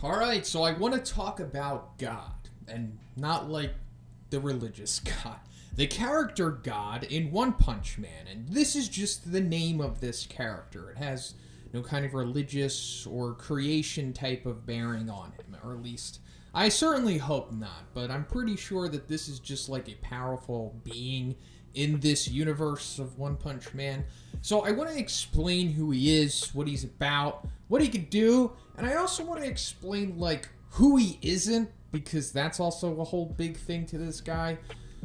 Alright, so I want to talk about God, and not like the religious God. The character God in One Punch Man, and this is just the name of this character. It has no kind of religious or creation type of bearing on him, or at least I certainly hope not, but I'm pretty sure that this is just like a powerful being in this universe of One Punch Man. So I want to explain who he is, what he's about, what he could do, and I also want to explain like who he isn't, because that's also a whole big thing to this guy.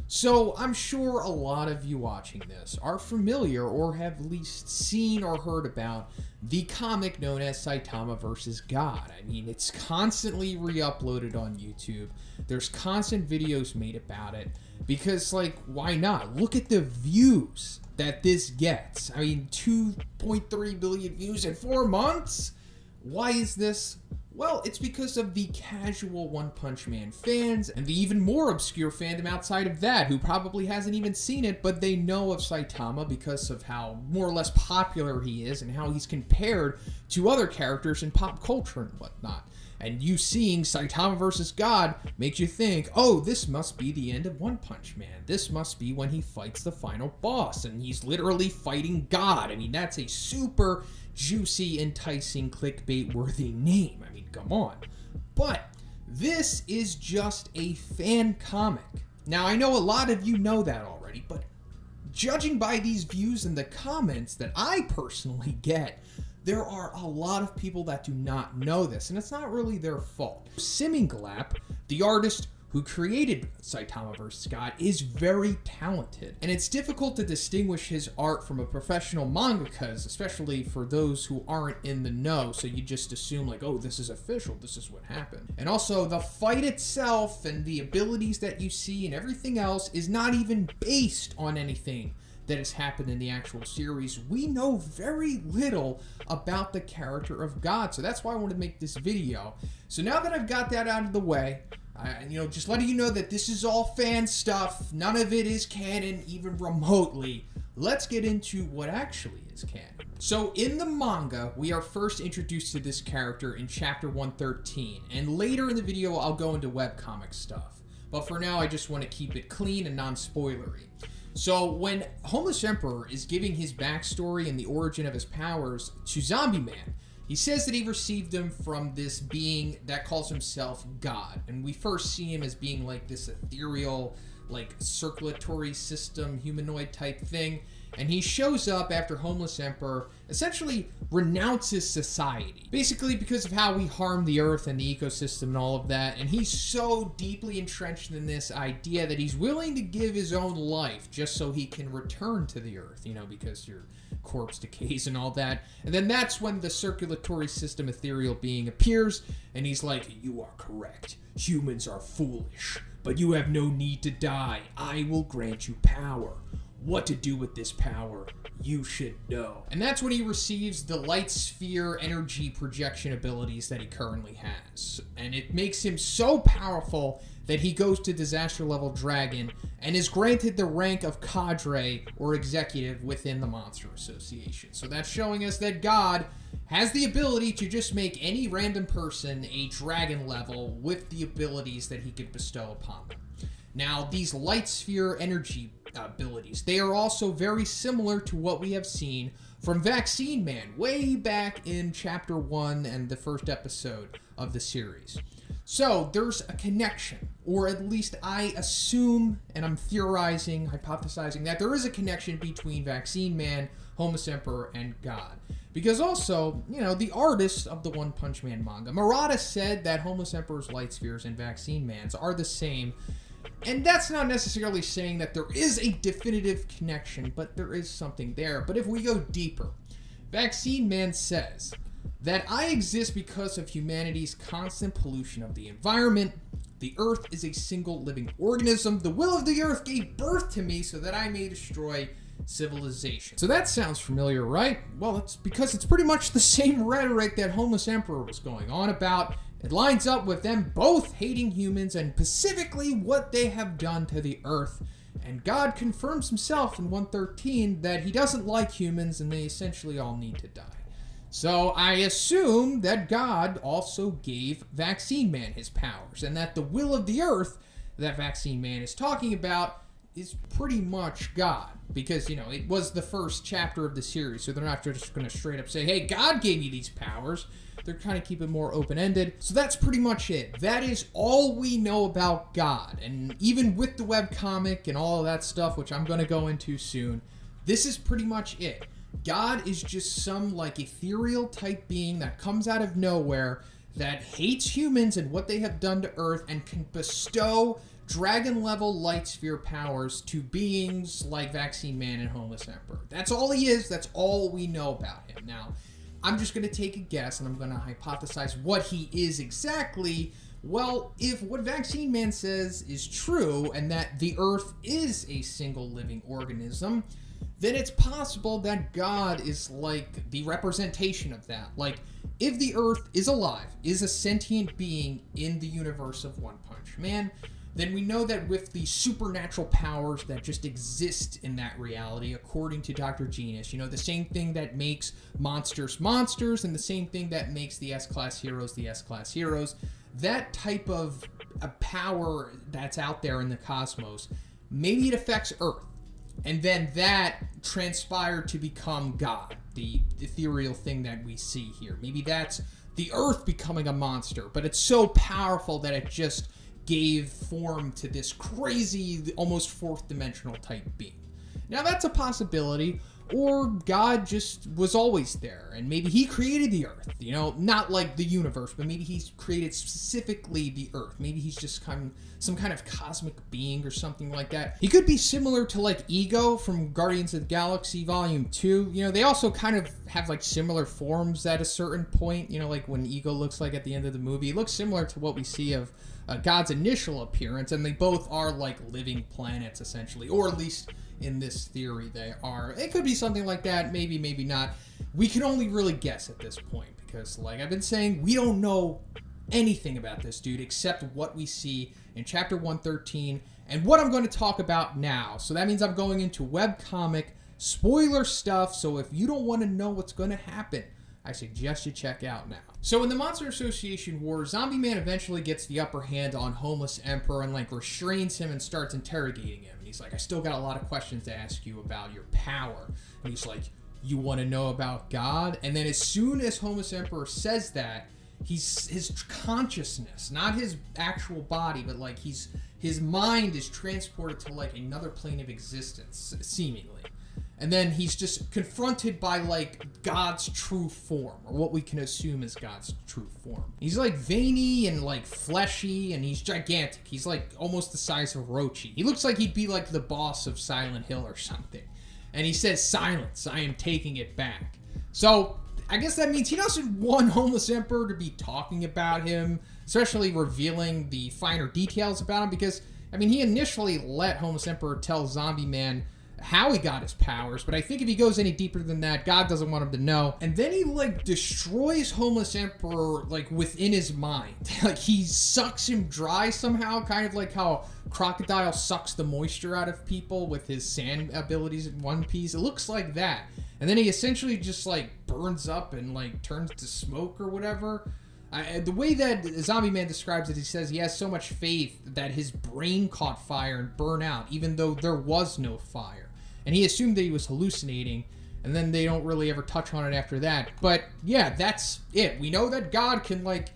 So I'm sure a lot of you watching this are familiar or have at least seen or heard about the comic known as Saitama vs. God. I mean, it's constantly re-uploaded on YouTube. There's constant videos made about it because, like, why not? Look at the views that this gets. I mean, 2.3 billion views in 4 months? Why is this? Well, it's because of the casual One Punch Man fans and the even more obscure fandom outside of that who probably hasn't even seen it, but they know of Saitama because of how more or less popular he is and how he's compared to other characters in pop culture and whatnot. And you seeing Saitama vs. God makes you think, oh, this must be the end of One Punch Man. This must be when he fights the final boss, and he's literally fighting God. I mean, that's a super juicy, enticing, clickbait-worthy name. I mean, come on. But this is just a fan comic. Now, I know a lot of you know that already, but judging by these views in the comments that I personally get, there are a lot of people that do not know this, and it's not really their fault. Siminglap, the artist who created Saitama vs. God, is very talented, and it's difficult to distinguish his art from a professional mangaka's, especially for those who aren't in the know, so you just assume like, oh, this is official, this is what happened. And also, the fight itself and the abilities that you see and everything else is not even based on anything that has happened in the actual series. We know very little about the character of God, so that's why I wanted to make this video. So now that I've got that out of the way, just letting you know that this is all fan stuff, none of it is canon even remotely, let's get into what actually is canon. So in the manga, we are first introduced to this character in chapter 113, and later in the video I'll go into webcomic stuff. But for now, I just want to keep it clean and non-spoilery. So when Homeless Emperor is giving his backstory and the origin of his powers to Zombie Man, he says that he received them from this being that calls himself God. And we first see him as being like this ethereal, like circulatory system, humanoid type thing. And he shows up after Homeless Emperor essentially renounces society. Basically because of how we harm the earth and the ecosystem and all of that. And he's so deeply entrenched in this idea that he's willing to give his own life just so he can return to the earth, because your corpse decays and all that. And then that's when the circulatory system ethereal being appears, and he's like, you are correct. Humans are foolish, but you have no need to die. I will grant you power. What to do with this power, you should know. And that's when he receives the light sphere energy projection abilities that he currently has. And it makes him so powerful that he goes to disaster level dragon and is granted the rank of cadre or executive within the Monster Association. So that's showing us that God has the ability to just make any random person a dragon level with the abilities that he could bestow upon them. Now, these light sphere energy abilities, they are also very similar to what we have seen from Vaccine Man way back in chapter 1 and the first episode of the series. So there's a connection, or at least I assume, and I'm theorizing, hypothesizing, that there is a connection between Vaccine Man, Homeless Emperor, and God. Because also, the artist of the One Punch Man manga, Murata, said that Homeless Emperor's light spheres and Vaccine Man's are the same. And that's not necessarily saying that there is a definitive connection, but there is something there. But if we go deeper, Vaccine Man says that I exist because of humanity's constant pollution of the environment. The earth is a single living organism. The will of the earth gave birth to me so that I may destroy civilization. So that sounds familiar, right? Well, it's because it's pretty much the same rhetoric that Homeless Emperor was going on about. It lines up with them both hating humans and specifically what they have done to the earth. And God confirms himself in 113 that he doesn't like humans and they essentially all need to die. So I assume that God also gave Vaccine Man his powers, and that the will of the earth that Vaccine Man is talking about is pretty much God. Because, you know, it was the first chapter of the series, so they're not just going to straight up say, hey, God gave you these powers. They're kind of keeping more open-ended. So that's pretty much it. That is all we know about God. And even with the webcomic and all of that stuff, which I'm going to go into soon, this is pretty much it. God is just some, like, ethereal type being that comes out of nowhere that hates humans and what they have done to Earth and can bestow dragon-level light sphere powers to beings like Vaccine Man and Homeless Emperor. That's all he is. That's all we know about him. Now, I'm just going to take a guess, and I'm going to hypothesize what he is exactly. Well, if what Vaccine Man says is true, and that the Earth is a single living organism, then it's possible that God is like the representation of that. Like, if the Earth is alive, is a sentient being in the universe of One Punch Man, then we know that with the supernatural powers that just exist in that reality, according to Dr. Genius, you know, the same thing that makes monsters monsters and the same thing that makes the S-Class heroes the S-Class heroes, that type of a power that's out there in the cosmos, maybe it affects Earth. And then that transpired to become God, the ethereal thing that we see here. Maybe that's the Earth becoming a monster, but it's so powerful that it just gave form to this crazy, almost fourth dimensional type being. Now that's a possibility, or God just was always there, and maybe he created the Earth, you know, not like the universe, but maybe he's created specifically the Earth. Maybe he's just some kind of cosmic being or something like that. He could be similar to like Ego from Guardians of the Galaxy Volume 2. You know, they also kind of have like similar forms at a certain point, you know, like when Ego looks like at the end of the movie. It looks similar to what we see of God's initial appearance, and they both are like living planets essentially, or at least in this theory they are. It could be something like that, maybe, maybe not. We can only really guess at this point because, like I've been saying, we don't know anything about this dude except what we see in chapter 113 and what I'm going to talk about now. So that means I'm going into webcomic spoiler stuff, so if you don't want to know what's going to happen, I suggest you check out now. So in the Monster Association War, Zombie Man eventually gets the upper hand on Homeless Emperor and like restrains him and starts interrogating him. And he's like, I still got a lot of questions to ask you about your power. And he's like, you want to know about God? And then as soon as Homeless Emperor says that, his consciousness, not his actual body, but like his mind is transported to like another plane of existence, seemingly. And then he's just confronted by, like, God's true form, or what we can assume is God's true form. He's, like, veiny and, like, fleshy, and he's gigantic. He's, like, almost the size of Orochi. He looks like he'd be, like, the boss of Silent Hill or something. And he says, silence, I am taking it back. So, I guess that means he doesn't want Homeless Emperor to be talking about him, especially revealing the finer details about him, because, I mean, he initially let Homeless Emperor tell Zombie Man how he got his powers, but I think if he goes any deeper than that, God doesn't want him to know. And then he, like, destroys Homeless Emperor, like, within his mind. Like, he sucks him dry somehow, kind of like how Crocodile sucks the moisture out of people with his sand abilities in One Piece. It looks like that. And then he essentially just, like, burns up and, like, turns to smoke or whatever. The way that Zombie Man describes it, he says he has so much faith that his brain caught fire and burned out, even though there was no fire. And he assumed that he was hallucinating, and then they don't really ever touch on it after that. But, yeah, that's it. We know that God can, like,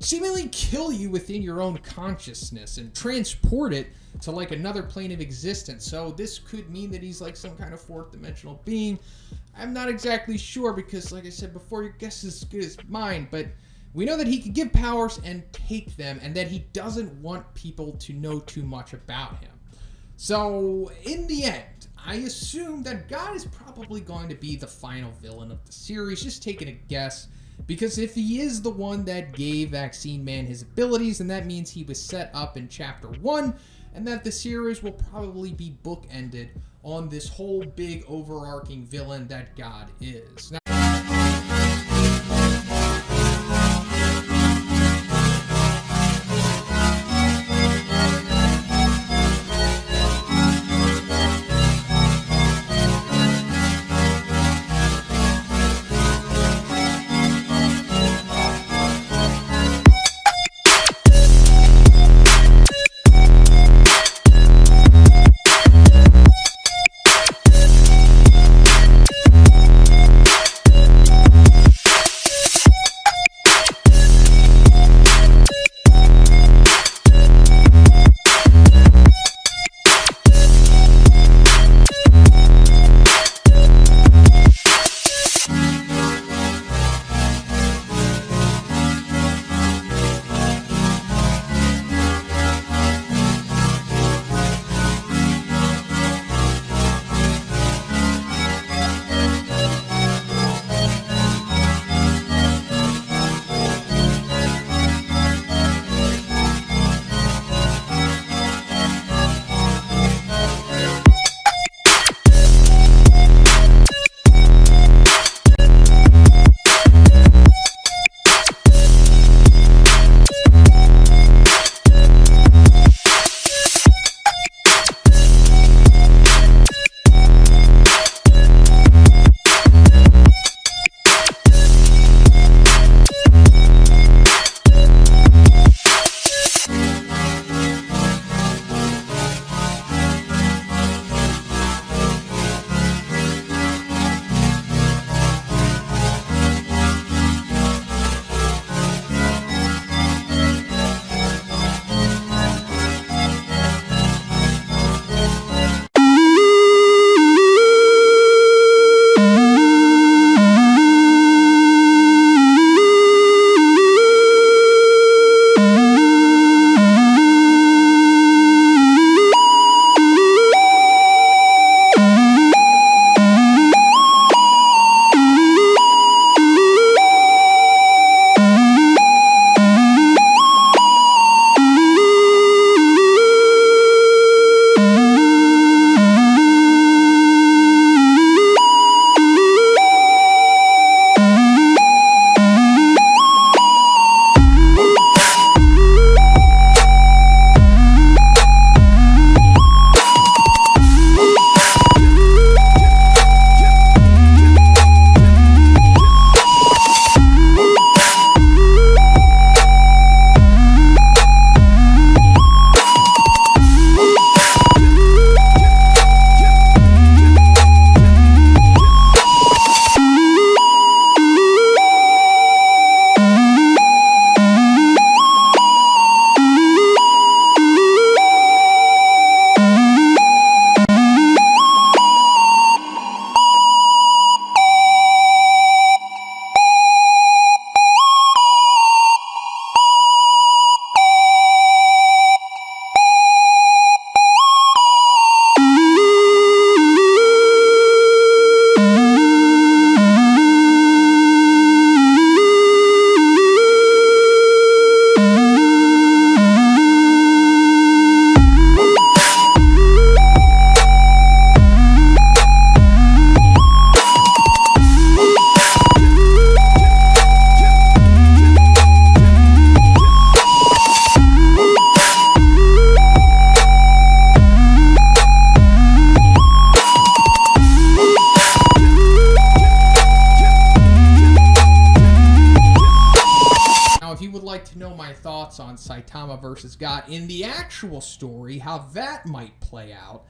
seemingly kill you within your own consciousness and transport it to, like, another plane of existence. So this could mean that he's, like, some kind of fourth dimensional being. I'm not exactly sure because, like I said before, your guess is as good as mine, but we know that he can give powers and take them, and that he doesn't want people to know too much about him. So, in the end, I assume that God is probably going to be the final villain of the series, just taking a guess, because if he is the one that gave Vaccine Man his abilities, then that means he was set up in Chapter 1, and that the series will probably be bookended on this whole big overarching villain that God is. Now, thoughts on Saitama versus God in the actual story, how that might play out,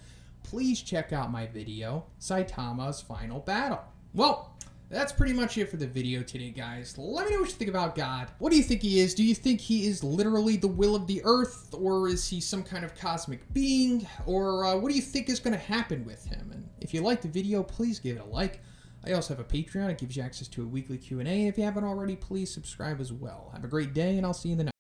please check out my video, Saitama's Final Battle. Well, that's pretty much it for the video today, guys. Let me know what you think about God. What do you think he is? Do you think he is literally the will of the earth, or is he some kind of cosmic being? Or what do you think is going to happen with him? And if you liked the video, please give it a like. I also have a Patreon. It gives you access to a weekly Q&A. And if you haven't already, please subscribe as well. Have a great day, and I'll see you in the next